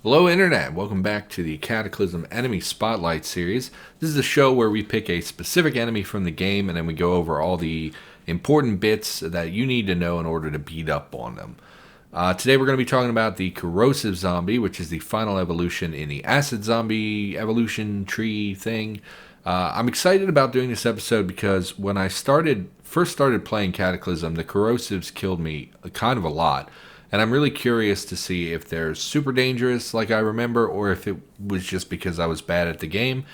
Hello Internet, welcome back to the Cataclysm Enemy Spotlight series. This is a show where we pick a specific enemy from the game and then we go over all the important bits that you need to know in order to beat up on them. Today we're going to be talking about the Corrosive Zombie, which is the final evolution in the Acid Zombie evolution tree thing. I'm excited about doing this episode because when I first started playing Cataclysm, the Corrosives killed me kind of a lot. And I'm really curious to see if they're super dangerous like I remember, or if it was just because I was bad at the game.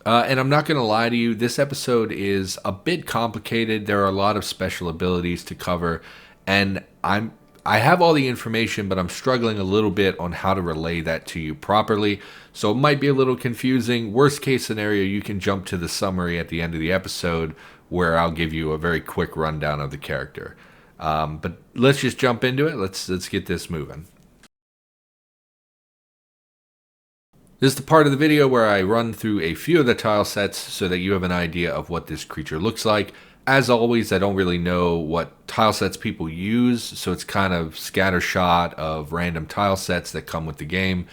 And I'm not going to lie to you, this episode is a bit complicated. There are a lot of special abilities to cover, and I have all the information, but I'm struggling a little bit on how to relay that to you properly. So it might be a little confusing. Worst case scenario, you can jump to the summary at the end of the episode where I'll give you a very quick rundown of the character. But let's just jump into it. Let's get this moving. This is the part of the video where I run through a few of the tile sets so that you have an idea of what this creature looks like. As always, I don't really know what tile sets people use, so it's kind of scattershot of random tile sets that come with the game.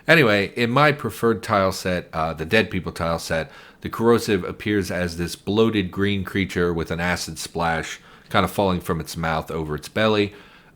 Anyway, in my preferred tile set, the Dead People tile set, the Corrosive appears as this bloated green creature with an acid splash kind of falling from its mouth over its belly.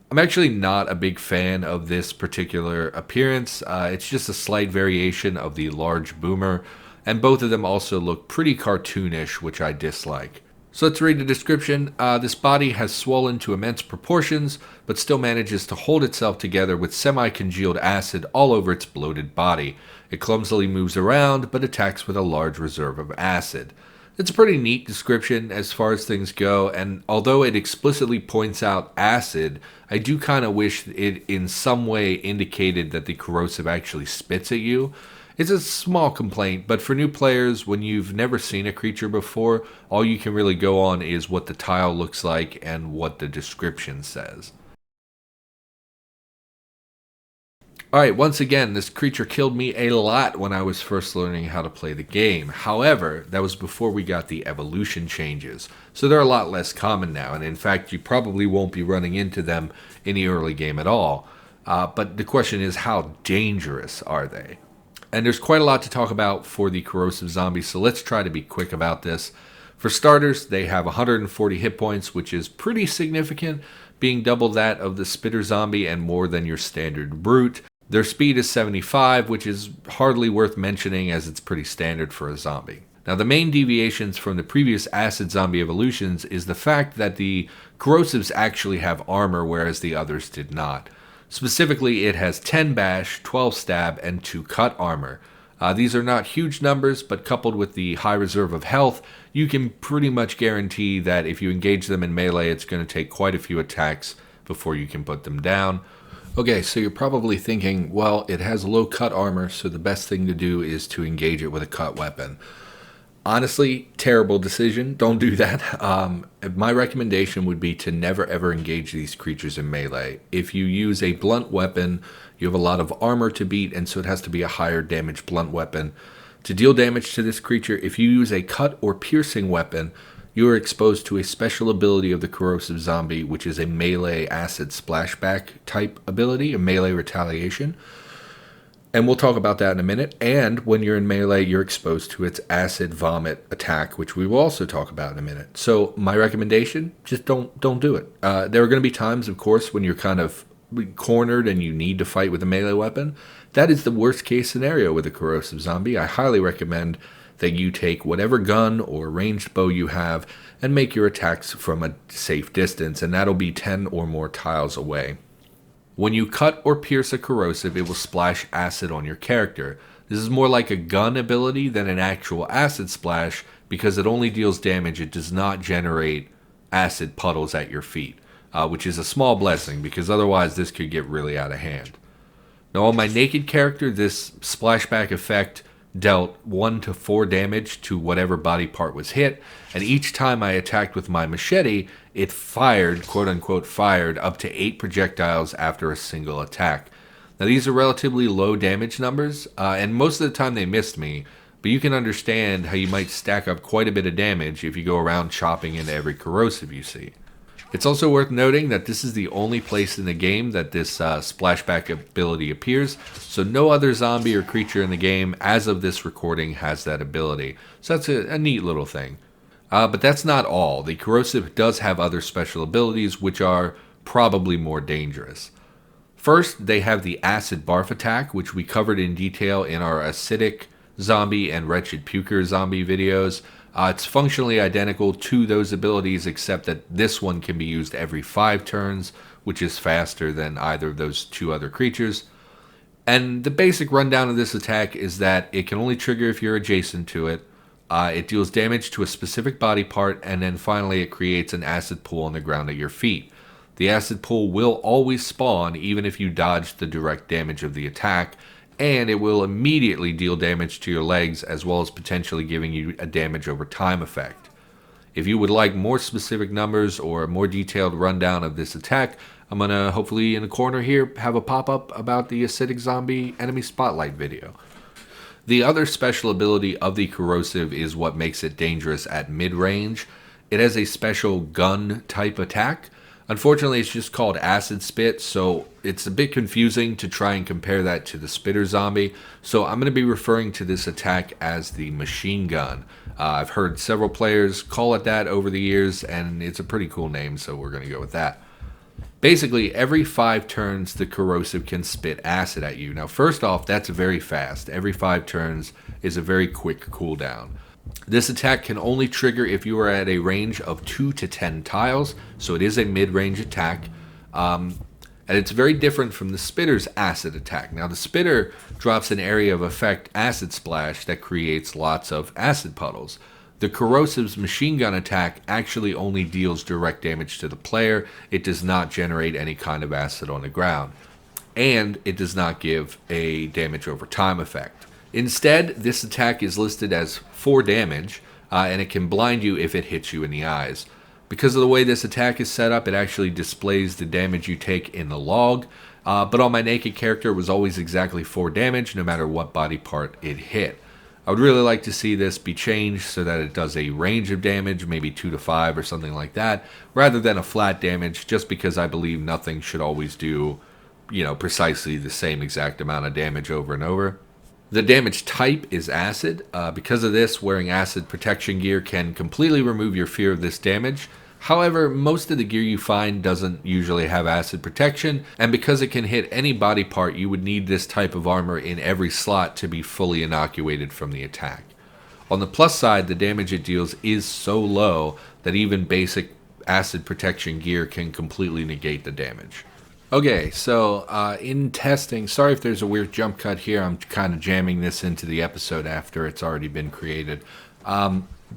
I'm actually not a big fan of this particular appearance. It's just a slight variation of the large boomer, and both of them also look pretty cartoonish, which I dislike. So let's read the description. This body has swollen to immense proportions, but still manages to hold itself together with semi-congealed acid all over its bloated body. It clumsily moves around, but attacks with a large reserve of acid. It's a pretty neat description as far as things go, and although it explicitly points out acid, I do kind of wish it in some way indicated that the Corrosive actually spits at you. It's a small complaint, but for new players, when you've never seen a creature before, all you can really go on is what the tile looks like and what the description says. Alright, once again, this creature killed me a lot when I was first learning how to play the game. However, that was before we got the evolution changes, so they're a lot less common now, and in fact, you probably won't be running into them in the early game at all. But the question is, how dangerous are they? And there's quite a lot to talk about for the Corrosive Zombie, so let's try to be quick about this. For starters, they have 140 hit points, which is pretty significant, being double that of the Spitter Zombie and more than your standard Brute. Their speed is 75, which is hardly worth mentioning as it's pretty standard for a zombie. Now, the main deviations from the previous Acid Zombie evolutions is the fact that the Corrosives actually have armor, whereas the others did not. Specifically, it has 10 bash, 12 stab, and 2 cut armor. These are not huge numbers, but coupled with the high reserve of health, you can pretty much guarantee that if you engage them in melee, it's going to take quite a few attacks before you can put them down. Okay, so you're probably thinking, well, it has low cut armor, so the best thing to do is to engage it with a cut weapon. Honestly, terrible decision. Don't do that. My recommendation would be to never ever engage these creatures in melee. If you use a blunt weapon, you have a lot of armor to beat, and so it has to be a higher damage blunt weapon. To deal damage to this creature, if you use a cut or piercing weapon, you are exposed to a special ability of the Corrosive Zombie, which is a melee acid splashback type ability, a melee retaliation. And we'll talk about that in a minute. And when you're in melee, you're exposed to its acid vomit attack, which we will also talk about in a minute. So my recommendation, just don't do it. There are going to be times, of course, when you're kind of cornered and you need to fight with a melee weapon. That is the worst case scenario with a Corrosive Zombie. I highly recommend that you take whatever gun or ranged bow you have and make your attacks from a safe distance, and that'll be 10 or more tiles away. When you cut or pierce a Corrosive, it will splash acid on your character. This is more like a gun ability than an actual acid splash because it only deals damage, it does not generate acid puddles at your feet, which is a small blessing because otherwise this could get really out of hand. Now on my naked character, this splashback effect dealt 1 to 4 damage to whatever body part was hit, and each time I attacked with my machete, it fired, quote-unquote fired, up to 8 projectiles after a single attack. Now these are relatively low damage numbers, and most of the time they missed me, but you can understand how you might stack up quite a bit of damage if you go around chopping into every Corrosive you see. It's also worth noting that this is the only place in the game that this splashback ability appears, so no other zombie or creature in the game, as of this recording, has that ability. So that's a neat little thing. But that's not all. The Corrosive does have other special abilities, which are probably more dangerous. First, they have the Acid Barf attack, which we covered in detail in our Acidic Zombie and Wretched Puker Zombie videos. It's functionally identical to those abilities, except that this one can be used every 5 turns, which is faster than either of those 2 other creatures. And the basic rundown of this attack is that it can only trigger if you're adjacent to it. It deals damage to a specific body part, and then finally it creates an acid pool on the ground at your feet. The acid pool will always spawn even if you dodge the direct damage of the attack, and it will immediately deal damage to your legs, as well as potentially giving you a damage over time effect. If you would like more specific numbers or a more detailed rundown of this attack, I'm going to hopefully in the corner here have a pop-up about the Acidic Zombie Enemy Spotlight video. The other special ability of the Corrosive is what makes it dangerous at mid-range. It has a special gun type attack. Unfortunately, it's just called Acid Spit, so it's a bit confusing to try and compare that to the Spitter Zombie. So I'm going to be referring to this attack as the Machine Gun. I've heard several players call it that over the years, and it's a pretty cool name, so we're going to go with that. Basically, every 5 turns, the Corrosive can spit acid at you. Now, first off, that's very fast. Every 5 turns is a very quick cooldown. This attack can only trigger if you are at a range of 2 to 10 tiles, so it is a mid-range attack. And it's very different from the Spitter's acid attack. Now, the Spitter drops an area of effect acid splash that creates lots of acid puddles. The Corrosive's machine gun attack actually only deals direct damage to the player. It does not generate any kind of acid on the ground. And it does not give a damage over time effect. Instead, this attack is listed as 4 damage, and it can blind you if it hits you in the eyes. Because of the way this attack is set up, it actually displays the damage you take in the log, but on my naked character it was always exactly 4 damage, no matter what body part it hit. I would really like to see this be changed so that it does a range of damage, maybe 2 to 5 or something like that, rather than a flat damage, just because I believe nothing should always do, precisely the same exact amount of damage over and over. The damage type is acid. Because of this, wearing acid protection gear can completely remove your fear of this damage. However, most of the gear you find doesn't usually have acid protection, and because it can hit any body part, you would need this type of armor in every slot to be fully inoculated from the attack. On the plus side, the damage it deals is so low that even basic acid protection gear can completely negate the damage. Okay, so in testing, sorry if there's a weird jump cut here, I'm kind of jamming this into the episode after it's already been created.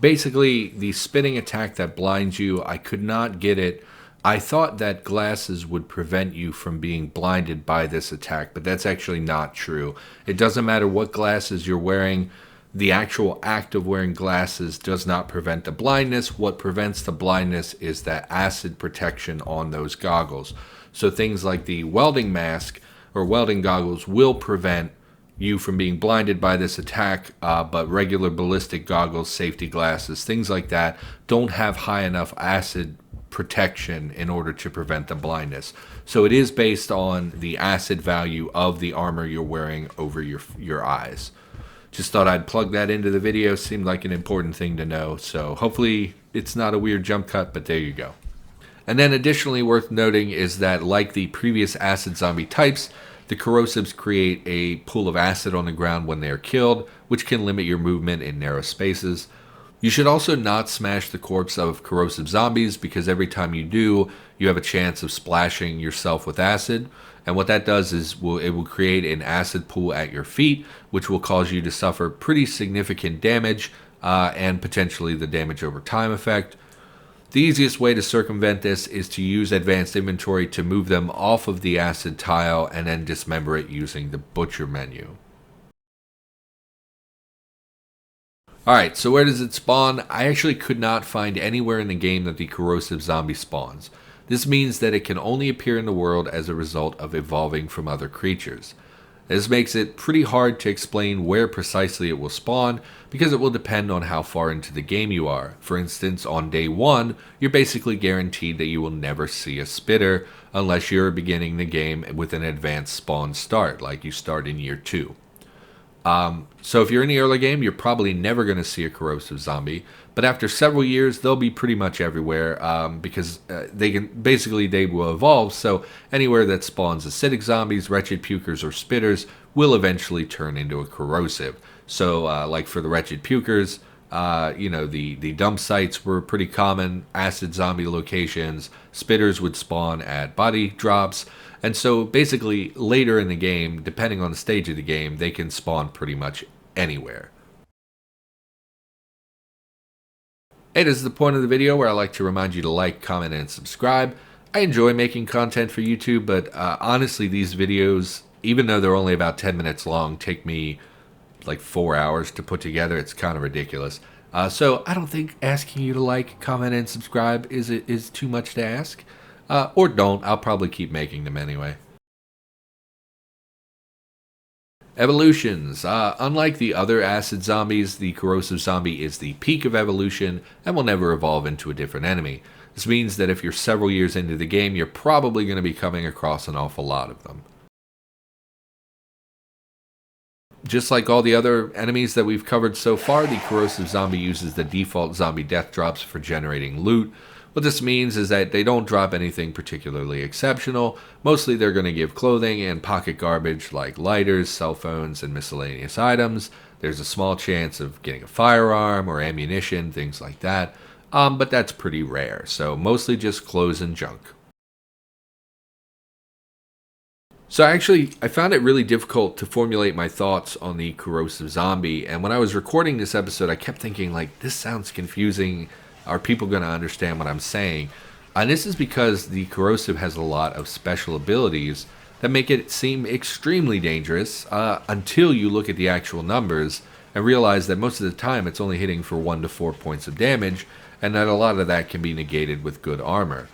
Basically, the spitting attack that blinds you, I could not get it. I thought that glasses would prevent you from being blinded by this attack, but that's actually not true. It doesn't matter what glasses you're wearing. The actual act of wearing glasses does not prevent the blindness. What prevents the blindness is that acid protection on those goggles. So things like the welding mask or welding goggles will prevent you from being blinded by this attack, but regular ballistic goggles, safety glasses, things like that don't have high enough acid protection in order to prevent the blindness. So it is based on the acid value of the armor you're wearing over your eyes. Just thought I'd plug that into the video. Seemed like an important thing to know. So hopefully it's not a weird jump cut, but there you go. And then additionally worth noting is that, like the previous acid zombie types, the Corrosives create a pool of acid on the ground when they are killed, which can limit your movement in narrow spaces. You should also not smash the corpse of corrosive zombies, because every time you do, you have a chance of splashing yourself with acid. And what that does is it will create an acid pool at your feet, which will cause you to suffer pretty significant damage and potentially the damage over time effect. The easiest way to circumvent this is to use advanced inventory to move them off of the acid tile and then dismember it using the butcher menu. Alright, so where does it spawn? I actually could not find anywhere in the game that the corrosive zombie spawns. This means that it can only appear in the world as a result of evolving from other creatures. This makes it pretty hard to explain where precisely it will spawn because it will depend on how far into the game you are. For instance, on day 1, you're basically guaranteed that you will never see a spitter unless you're beginning the game with an advanced spawn start, like you start in year 2. So if you're in the early game, you're probably never going to see a corrosive zombie, but after several years, they'll be pretty much everywhere because they will evolve. So anywhere that spawns acidic zombies, wretched pukers, or spitters will eventually turn into a corrosive. So like for the wretched pukers, the dump sites were pretty common, acid zombie locations, spitters would spawn at body drops, and so basically later in the game, depending on the stage of the game, they can spawn pretty much anywhere. Hey, this is the point of the video where I like to remind you to like, comment, and subscribe. I enjoy making content for YouTube, but honestly, these videos, even though they're only about 10 minutes long, take me like 4 hours to put together. It's kind of ridiculous. So I don't think asking you to like, comment, and subscribe is too much to ask. Or don't. I'll probably keep making them anyway. Evolutions. Unlike the other acid zombies, the corrosive zombie is the peak of evolution and will never evolve into a different enemy. This means that if you're several years into the game, you're probably going to be coming across an awful lot of them. Just like all the other enemies that we've covered so far, the corrosive zombie uses the default zombie death drops for generating loot. What this means is that they don't drop anything particularly exceptional. Mostly they're going to give clothing and pocket garbage like lighters, cell phones, and miscellaneous items. There's a small chance of getting a firearm or ammunition, things like that. But that's pretty rare, so mostly just clothes and junk. So I found it really difficult to formulate my thoughts on the corrosive zombie, and when I was recording this episode, I kept thinking, like, this sounds confusing. Are people going to understand what I'm saying? And this is because the corrosive has a lot of special abilities that make it seem extremely dangerous until you look at the actual numbers and realize that most of the time it's only hitting for 1 to 4 points of damage, and that a lot of that can be negated with good armor.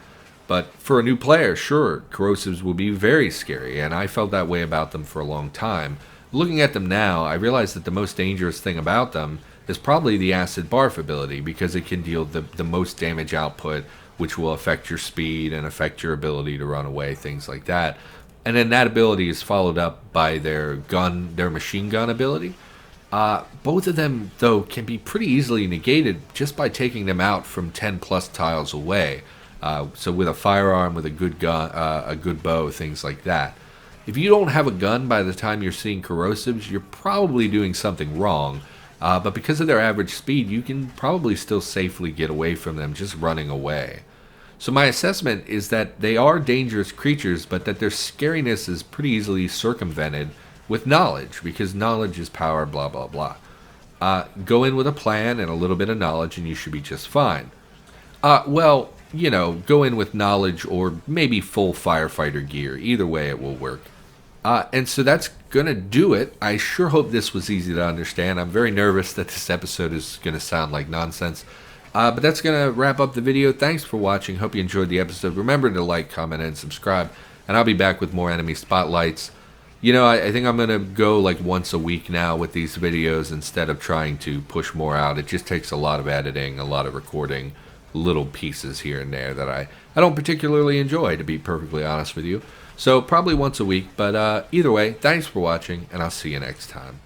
But for a new player, sure, corrosives will be very scary, and I felt that way about them for a long time. Looking at them now, I realize that the most dangerous thing about them is probably the acid barf ability, because it can deal the most damage output, which will affect your speed and affect your ability to run away, things like that. And then that ability is followed up by their machine gun ability. Both of them, though, can be pretty easily negated just by taking them out from 10 plus tiles away. So with a firearm, with a good gun, a good bow, things like that. If you don't have a gun by the time you're seeing corrosives, you're probably doing something wrong. But because of their average speed, you can probably still safely get away from them just running away. So my assessment is that they are dangerous creatures, but that their scariness is pretty easily circumvented with knowledge, because knowledge is power, blah, blah, blah. Go in with a plan and a little bit of knowledge and you should be just fine. Go in with knowledge or maybe full firefighter gear. Either way, it will work. And so that's going to do it. I sure hope this was easy to understand. I'm very nervous that this episode is going to sound like nonsense. But that's going to wrap up the video. Thanks for watching. Hope you enjoyed the episode. Remember to like, comment, and subscribe. And I'll be back with more enemy spotlights. I think I'm going to go like once a week now with these videos instead of trying to push more out. It just takes a lot of editing, a lot of recording, little pieces here and there that I don't particularly enjoy, to be perfectly honest with you. So probably once a week, but either way, thanks for watching, and I'll see you next time.